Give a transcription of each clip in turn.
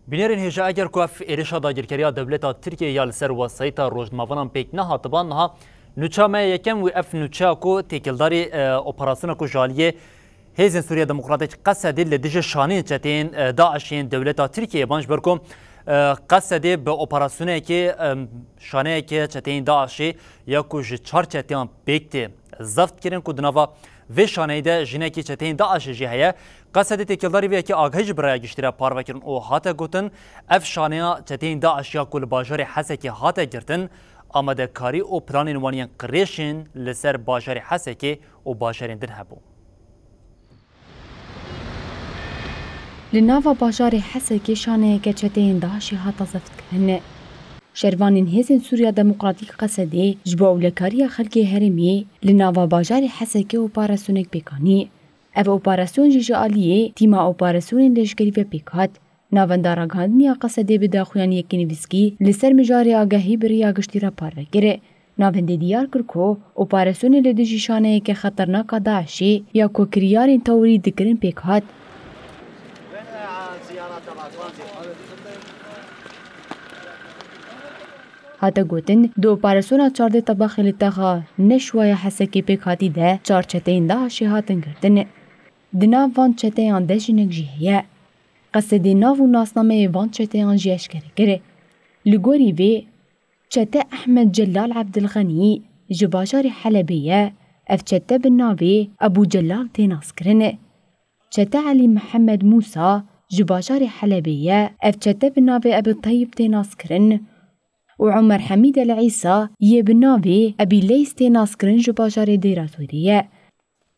بنيرن هجا اگر کوف ایرشا داگیرکریا دولتا ترکیه یا لسر وسایتا روزنامه‌نامه پیک نهات بانها نوچامه یکم و اف نوچا کو تکلداری اپراسیون کو جالیه هیزن سوریه دموکراتیک قصدی لدیج شانین چتین داعشین دولتا ترکیه بانج برکم قصدی به اپراسیونه که شانه که چتین داعشی یا کوج چار چتیان بیکتی زفت کردن کو دنوا و شانه ده جنه که چتین داعش جهیه قصدی تکلداری وی که آگهی برای گشتره پارو کردن او هاته گوتن اف شانه چتین داعش یا کل باجار حسه که هاته گرتن آماده کاری او پلان وانیان قریشن لسر باجار حسه که او باجارین دن هبو. لناوا باجار حسكي شانه كتشتين داعشي هاتا زفت كهن شروانين هيزن سوريا ديمقراطيك قصدي جبو لكاريا خلقي هرمي لناوا باجار حسكي وباراسونيك بيكاني اف اوباراسيون جيجاليه تيما اوباراسيون لشكري في بيكات ناوندارا غاندنيا قصدي بداخويان يكينيفسكي لسر مجاري آگاهي بريا گشتيرا پاروكره ناوندي ديار كركو اوباراسيون لدجي شانه كي خطرناك داعشي يا كوكريارين توري دكرين بيكات هاتا گوتن دو اپاراسیونا 14 طباخی لتاغا نشویا حسکی پیک هاتی ده 4 چتین داعشی هاتن گردن دنا وان چتیان ده جنگ جیهیه قصدی ناو و ناسنامه وان چتیان جیش کرده لگوری وی چته احمد جلال عبدالغنی جباجار حلبیه اف چته بناوی ابو جلال تیناس کرنه چته علی محمد موسى جباجار حلبیه اف چته بناوی ابو طیب تیناس کرن وعمر حميد العيسى يبنابي أبي ليس تناسكرن جباجار ديرا سورية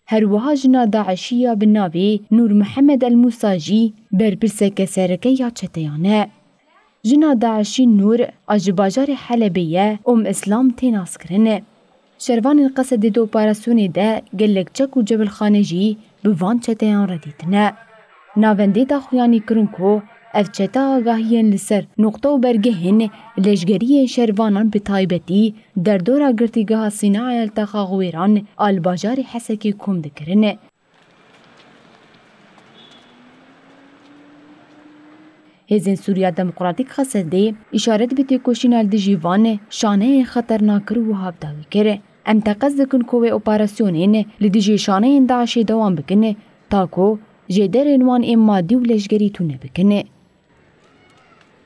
هروها جنا داعشية بنابي نور محمد الموساجي بربرسك ساركية چتيانه جنا داعشي نور أجباجار حلبية إسلام تناسكرن شروان القصد دو باراسوني دا قلق چك و جبل خانجي بوان چتيان رديتنا ناوندي دا خوياني کرنكو اف چتا آگاهیان لسر نقطه و برگهن لشگری شروانان به تایبتی در دورا گرتیگاه صناعه التقا غویران آلباجار حسکی کم دکرن. هزین سوریا دموکراتیک خصده اشارت به تکوشین الدجیوان شانه خطرناکر و هابداوی کره. ام تقصد کن کوه اپاراسیونین لدجی شانه داعشی دوام بکنه تاکو جدر انوان ام مادی و لشگری تونه بکنه.